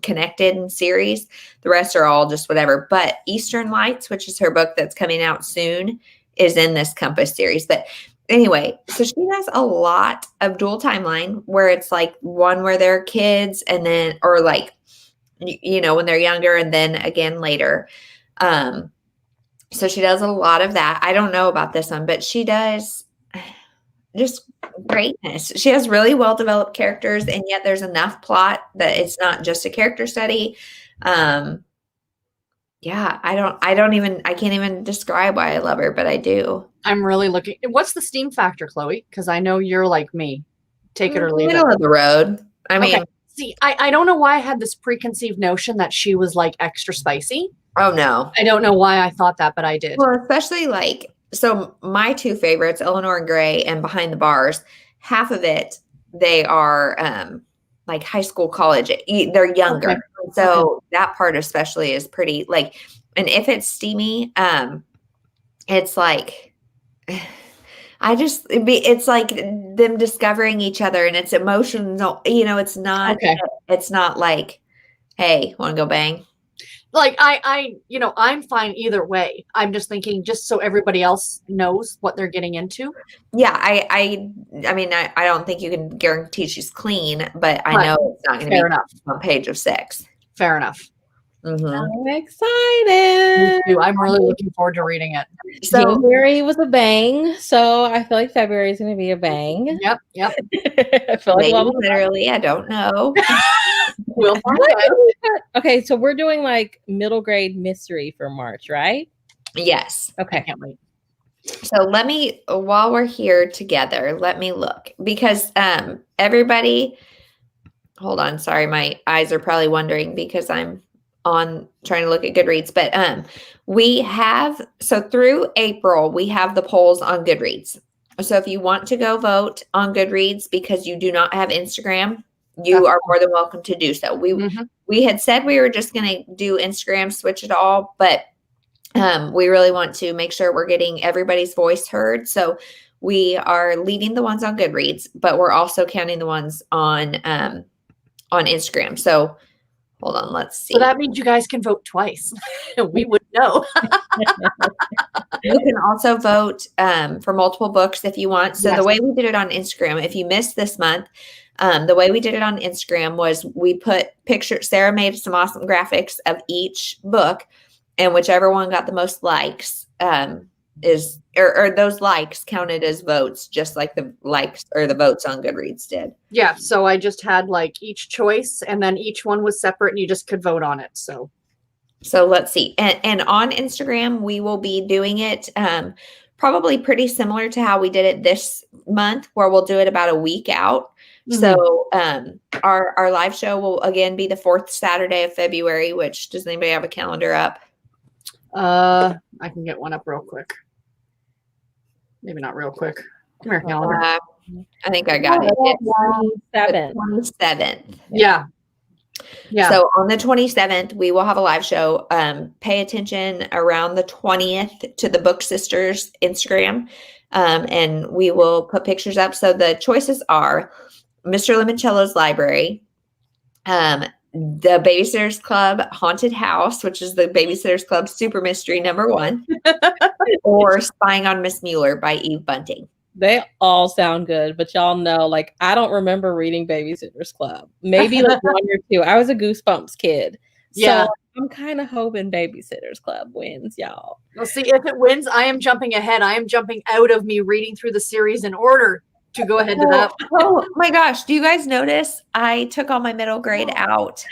connected in series. The rest are all just whatever. But Eastern Lights, which is her book that's coming out soon, is in this Compass series. But anyway, so she has a lot of dual timeline where it's like one where they're kids and then, or like, when they're younger and then again later. So she does a lot of that. I don't know about this one, but she does just greatness. She has really well developed characters, and yet there's enough plot that it's not just a character study. Yeah, I can't even describe why I love her, but I do. I'm really looking. What's the steam factor, Chloe? Because I know you're like me. Take it or leave Middle it. of the road. I mean, see, I don't know why I had this preconceived notion that she was like extra spicy. oh no. I don't know why I thought that, but I did. Well, especially like, so my two favorites, Eleanor and Gray and Behind the Bars, half of it, they are like high school, college. They're younger. Okay. So that part especially is pretty like, and if it's steamy, it's like, it's like them discovering each other, and it's emotional. It's not like, hey, want to go bang? Like I'm fine either way. I'm just thinking, just so everybody else knows what they're getting into. Yeah, I mean, I don't think you can guarantee she's clean, but I know it's not going to be on page of 6. Fair enough. Mm-hmm. I'm excited. Me too. I'm really looking forward to reading it. So January was a bang, so I feel like February is going to be a bang. Yep. I feel like literally, I don't know. We'll find out. Okay, so we're doing like middle grade mystery for March, right? Yes. I Okay. can't wait. So while we're here together, let me look, because everybody, hold on, sorry, my eyes are probably wondering because I'm on trying to look at Goodreads, but so through April, we have the polls on Goodreads. So if you want to go vote on Goodreads because you do not have Instagram, you are more than welcome to do so. We had said we were just going to do Instagram, switch it all, but we really want to make sure we're getting everybody's voice heard. So we are leaving the ones on Goodreads, but we're also counting the ones on Instagram. So hold on, let's see. So that means you guys can vote twice. We wouldn't know. You can also vote for multiple books if you want. So the way we did it on Instagram, if you missed this month, the way we did it on Instagram was we put pictures. Sarah made some awesome graphics of each book, and whichever one got the most likes or those likes counted as votes, just like the likes or the votes on Goodreads did. Yeah. So I just had like each choice, and then each one was separate, and you just could vote on it. So let's see. And on Instagram, we will be doing it probably pretty similar to how we did it this month, where we'll do it about a week out. Mm-hmm. So our live show will again be the 4th Saturday of February, which, does anybody have a calendar up? I can get one up real quick. Maybe not real quick. Come here, calendar. I think I got it. It's 27th. Yeah. So on the 27th, we will have a live show. Pay attention around the 20th to the Book Sisters Instagram, and we will put pictures up. So the choices are Mr. Limoncello's Library, the Babysitters Club Haunted House, which is the Babysitters Club Super Mystery #1, or Spying on Miss Mueller by Eve Bunting. They all sound good, but y'all know, like, I don't remember reading Babysitters Club. Maybe like 1 or 2. I was a Goosebumps kid. Yeah. So I'm kind of hoping Babysitters Club wins, y'all. Well, see, if it wins, I am jumping ahead. I am jumping out of me reading through the series in order to go ahead to that. Oh my gosh. Do you guys notice I took all my middle grade out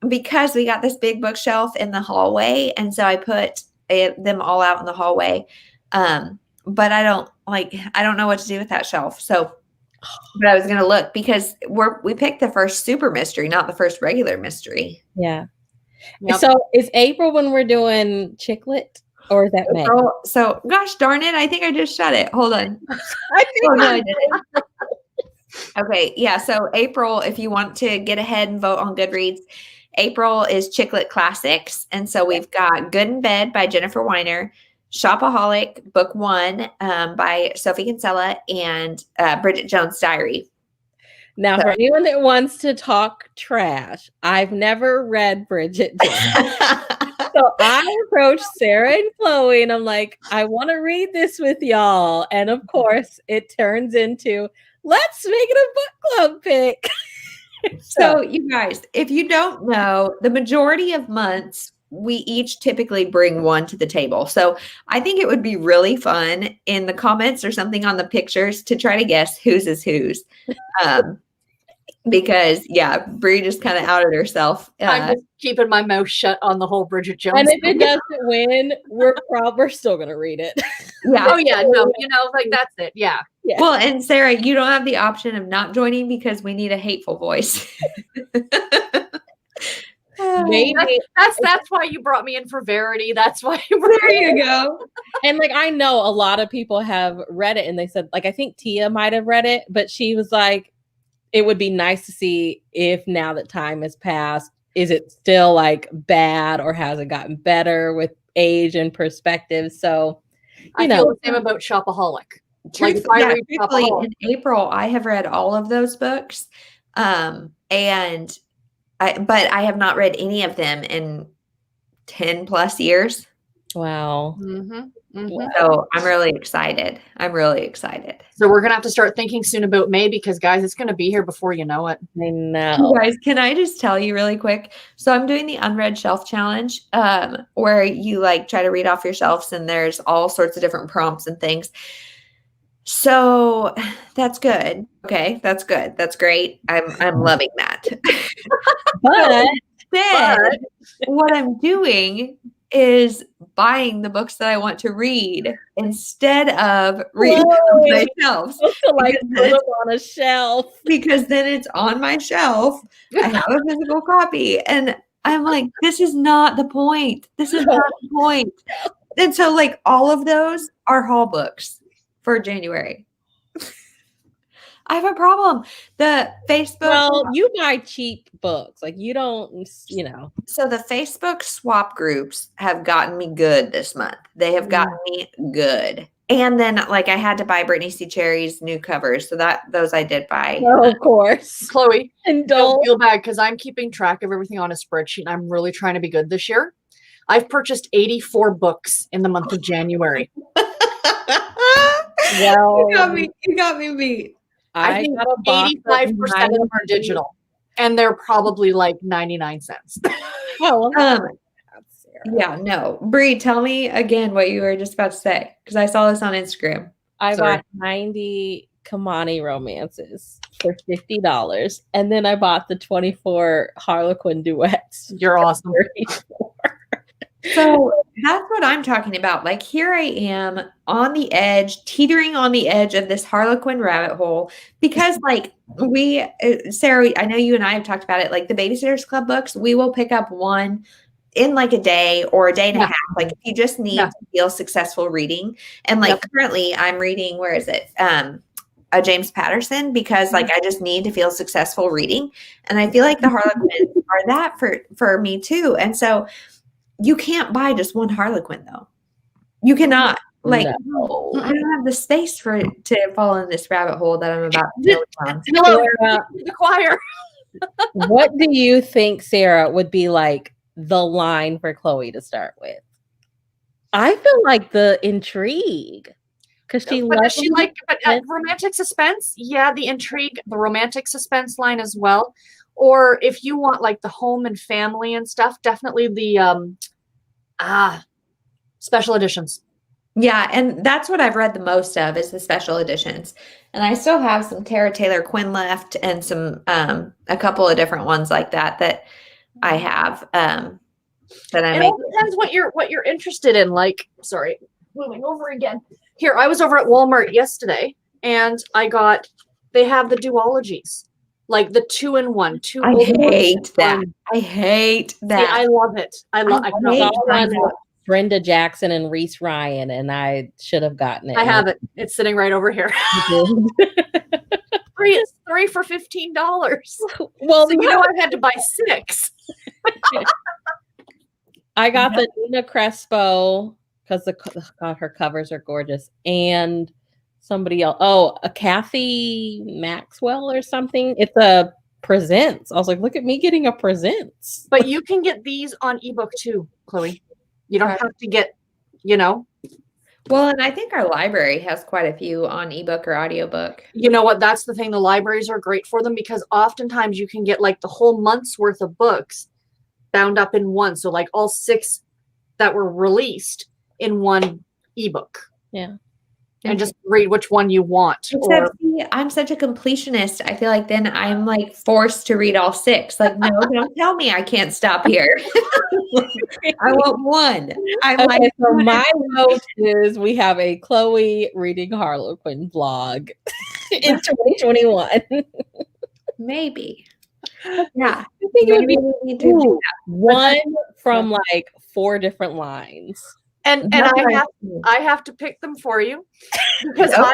because we got this big bookshelf in the hallway. And so I put them all out in the hallway. But I don't know what to do with that shelf. So But I was going to look because we picked the first super mystery, not the first regular mystery. Yeah. Yep. So is April when we're doing chick lit, or is that May? So gosh darn it, I think I just shut it. Hold on. I think Oh no, I didn't. Okay, yeah. So April, if you want to get ahead and vote on Goodreads, April is Chick Lit Classics, and so we've got Good in Bed by Jennifer Weiner, Shopaholic Book 1 by Sophie Kinsella, and Bridget Jones' Diary. Now, for anyone that wants to talk trash, I've never read Bridget Jones. So I approached Sarah and Chloe and I'm like, I want to read this with y'all. And of course, it turns into, let's make it a book club pick. So you guys, if you don't know, the majority of months, we each typically bring one to the table. So I think it would be really fun in the comments or something on the pictures to try to guess whose is whose. Because yeah, Brie just kind of outed herself. I'm just keeping my mouth shut on the whole Bridget Jones. And if it doesn't win, we're still gonna read it. Yeah. Oh yeah, no, like that's it. Yeah. Well, and Sarah, you don't have the option of not joining because we need a hateful voice. Maybe that's why you brought me in for Verity. That's why there you go. And like I know a lot of people have read it and they said, like, I think Tia might have read it, but she was like, it would be nice to see if now that time has passed, is it still like bad or has it gotten better with age and perspective? So I feel the same about Shopaholic. Truthfully, in April, I have read all of those books. But I have not read any of them in 10 plus years. Wow. So I'm really excited. So we're going to have to start thinking soon about May because, guys, it's going to be here before you know it. I know. You guys, can I just tell you really quick? So I'm doing the Unread Shelf Challenge where you like try to read off your shelves and there's all sorts of different prompts and things. So that's good. Okay, that's good. That's great. I'm loving that. But what I'm doing is buying the books that I want to read instead of reading on my shelves. To like put them on a shelf. Because then it's on my shelf. I have a physical copy. And I'm like, this is not the point. This is not the point. And so like all of those are haul books for January. I have a problem. The Facebook. Well, you buy cheap books. Like you don't, So the Facebook swap groups have gotten me good this month. They have gotten me good. And then like I had to buy Britney C. Cherry's new covers. So those I did buy. Oh, of course. Chloe, and don't feel bad because I'm keeping track of everything on a spreadsheet and I'm really trying to be good this year. I've purchased 84 books in the month of January. Well, you got me beat. I think 85% of them are digital, and they're probably like 99 cents. Yeah, no. Bree, tell me again what you were just about to say, because I saw this on Instagram. I bought 90 Kamani romances for $50, and then I bought the 24 Harlequin duets. You're awesome. So that's what I'm talking about. Like here I am on the edge, teetering on the edge of this Harlequin rabbit hole because like Sarah, I know you and I have talked about it, like the Babysitters Club books, we will pick up one in like a day or a day and a half. Like if you just need to feel successful reading. And like currently I'm reading, where is it? A James Patterson because like I just need to feel successful reading. And I feel like the Harlequins are that for me too. And so you can't buy just one Harlequin though. You cannot. Like no. I don't have the space to fall in this rabbit hole that I'm about to go down. Hello, the choir. What do you think, Sarah, would be like the line for Chloe to start with? I feel like the intrigue. Because she romantic suspense. Yeah, the intrigue, the romantic suspense line as well. Or if you want like the home and family and stuff, definitely the special editions. Yeah, and that's what I've read the most of is the special editions. And I still have some Tara Taylor Quinn left and some a couple of different ones like that I have that I make. It depends what you're interested in. Like, moving over again. Here, I was over at Walmart yesterday and I got They have the duologies, like the 2-in-1. I hate that. I hate that. See, I love it. I saw one with Brenda Jackson and Reese Ryan, and I should have gotten it. I have it. It's sitting right over here. It's 3 for $15. Well, so you know, I've had to buy 6. I got the Nina Crespo because her covers are gorgeous, and somebody else. Oh, a Kathy Maxwell or something. It's a presents. I was like, look at me getting a presents. But you can get these on ebook too, Chloe. You don't have to get, you know. Well, and I think our library has quite a few on ebook or audiobook. You know what? That's the thing. The libraries are great for them because oftentimes you can get like the whole month's worth of books bound up in one. So like all 6 that were released in one ebook. Yeah. And just read which one you want. Except, see, I'm such a completionist. I feel like then I'm like forced to read all 6. Like, no, don't tell me I can't stop here. I want one. So my note is we have a Chloe reading Harlequin vlog in 2021. Maybe. Yeah. I think it would be one from like 4 different lines. And I have to pick them for you because I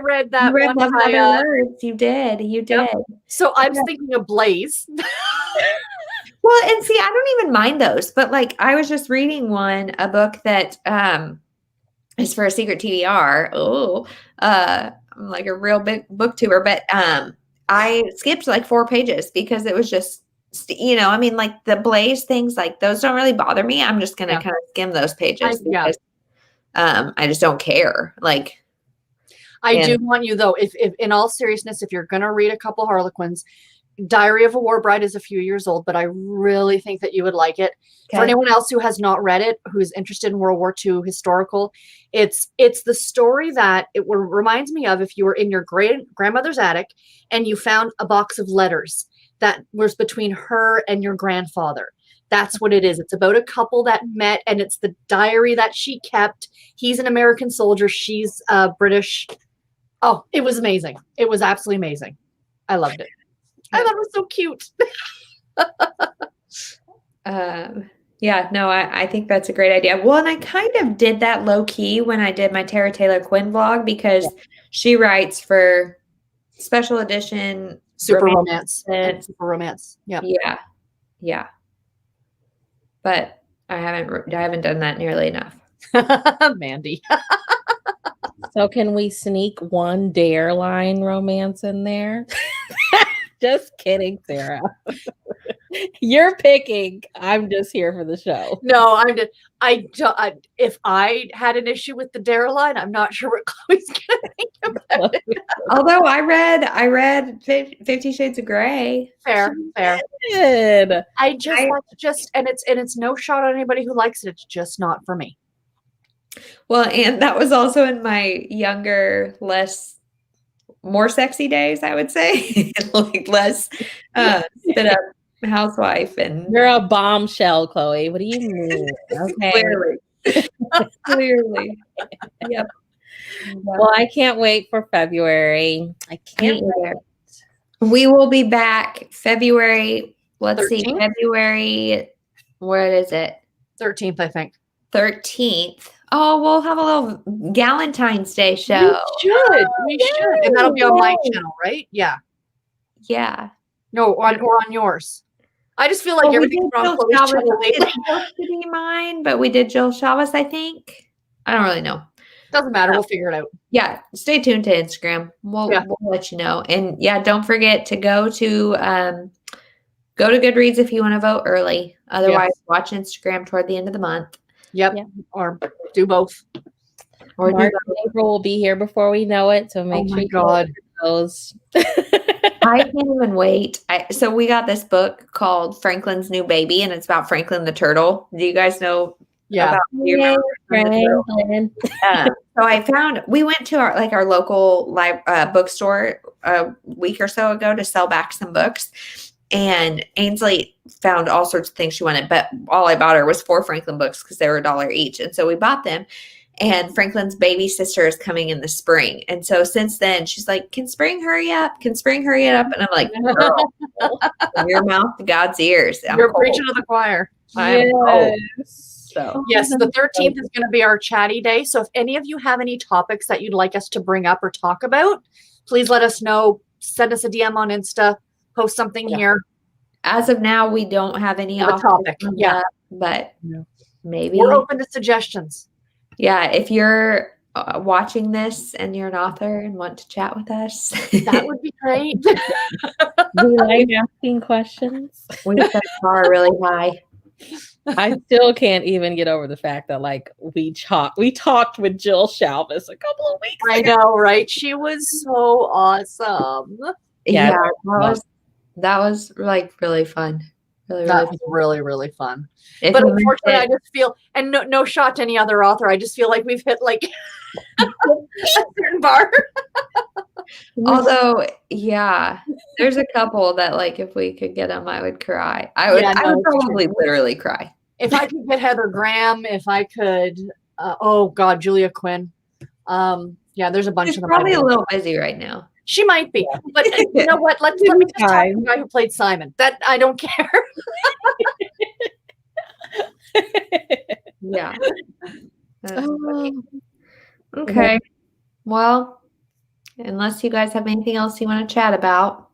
read that you read one. Words. You did. Yep. So I was thinking of Blaze. Well, and see, I don't even mind those, but like I was just reading a book that is for a secret TBR. I'm like a real big booktuber, but I skipped like 4 pages because it was just, you know, I mean, like the Blaze things, like those don't really bother me. I'm just going to kind of skim those pages because I just don't care. Like, I do want you though, if in all seriousness, if you're going to read a couple Harlequins, Diary of a War Bride is a few years old, but I really think that you would like it. Okay. For anyone else who has not read it, who's interested in World War II historical, it's the story that it reminds me of if you were in your grandmother's attic and you found a box of letters that was between her and your grandfather. That's what it is. It's about a couple that met, and it's the diary that she kept. He's an American soldier. She's British. Oh, it was amazing. It was absolutely amazing. I loved it. I thought it was so cute. Yeah, no, I think that's a great idea. Well, and I kind of did that low key when I did my Tara Taylor Quinn vlog because she writes for special edition Super romance. Super romance. Yeah. Yeah. Yeah. But I haven't done that nearly enough. Mandy. So can we sneak one Dare line romance in there? Just kidding, Sarah. You're picking. I'm just here for the show. No, if I had an issue with the Dare line, I'm not sure what Chloe's going to think about it. Although I read 50 Shades of Grey. Fair. Good. And it's no shot on anybody who likes it. It's just not for me. Well, and that was also in my younger, more sexy days, I would say. Like less stood up housewife. And you're a bombshell, Chloe. What do you mean? Okay. Clearly. Yep. Well, I can't wait for February. I can't wait. We will be back February. Let's 13th? see, February. What is it? 13th, I think. 13th. Oh, we'll have a little Galentine's Day show. We should. And that'll be on my channel, right? Yeah. Yeah. No, or on yours. I just feel like everything's on Chloe's channel lately. It's supposed to be mine, but we did Jill Chavez, I think. I don't really know. Doesn't matter. We'll figure it out. Yeah. Stay tuned to Instagram. We'll let you know. And yeah, don't forget to go to Goodreads if you want to vote early. Otherwise, watch Instagram toward the end of the month. Yep. Or do both. Or March and April will be here before we know it. So make sure you God. Those. I can't even wait. So we got this book called Franklin's New Baby, and it's about Franklin the Turtle. Do you guys know? Yeah. Franklin. So we went to our local bookstore a week or so ago to sell back some books. And Ainsley found all sorts of things she wanted, but all I bought her was 4 Franklin books because they were $1 each. And so we bought them. and Franklin's baby sister is coming in the spring. And so since then, she's like, "Can spring hurry up? Can spring hurry it up?" And I'm like, "Girl, from your mouth to God's ears." You're preaching to the choir. So Yes, the 13th is going to be our chatty day. So if any of you have any topics that you'd like us to bring up or talk about, please let us know. Send us a DM on Insta. Post something here. As of now, we don't have any Have a topic. Yeah, but maybe we're open to suggestions. Yeah, if you're watching this and you're an author and want to chat with us, that would be great. We like asking questions. We set the bar really high. I still can't even get over the fact that like we talked with Jill Shalvis a couple of weeks ago. I know, right? She was so awesome. Yeah, that was like really fun. That was really, really fun. If but you unfortunately, I just feel, and no shot to any other author, I just feel like we've hit like a certain bar. Although, yeah, there's a couple that like if we could get them, I would cry. I would probably literally cry. If I could get Heather Graham, if I could, oh God, Julia Quinn. Yeah, there's a bunch of them. Probably a little busy right now. She might be, but you know what? Let me just talk to the guy who played Simon. That I don't care. Yeah. Okay. Well, unless you guys have anything else you want to chat about.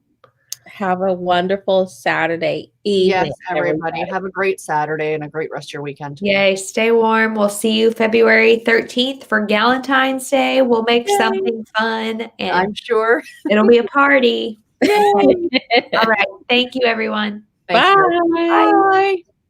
Have a wonderful Saturday evening. Yes, everybody. Have a great Saturday and a great rest of your weekend. Yay. Stay warm. We'll see you February 13th for Valentine's Day. We'll make something fun. And I'm sure. It'll be a party. All right. Thank you, everyone. Bye. Bye.